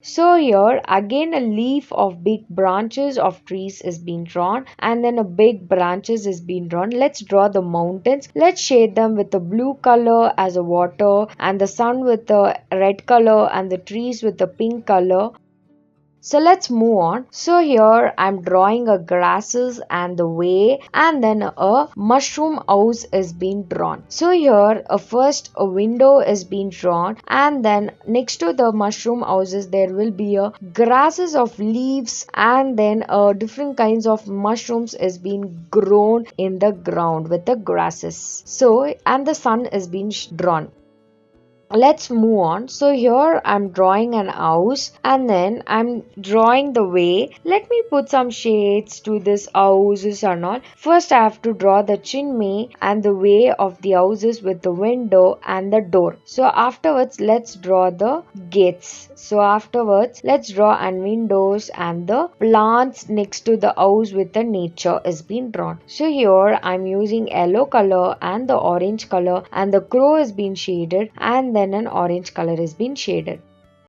So here again a leaf of big branches of trees is being drawn, and then a big branches is being drawn. Let's draw the mountains. Let's shade them with the blue color as a water, and the sun with the red color, and the trees with the pink color. So let's move on. So here I'm drawing a grasses and the way, and then a mushroom house is being drawn. So here first a window is being drawn, and then next to the mushroom houses there will be a grasses of leaves, and then different kinds of mushrooms is being grown in the ground with the grasses. So and the sun is being drawn. Let's move on. So here I'm drawing an house, and then I'm drawing the way. Let me put some shades to this houses and all. First I have to draw the chimney and the way of the houses with the window and the door. So afterwards let's draw the gates. So afterwards let's draw and windows and the plants next to the house with the nature is being drawn. So here I'm using yellow color and the orange color, and the crow is being shaded, and then an orange color is being shaded.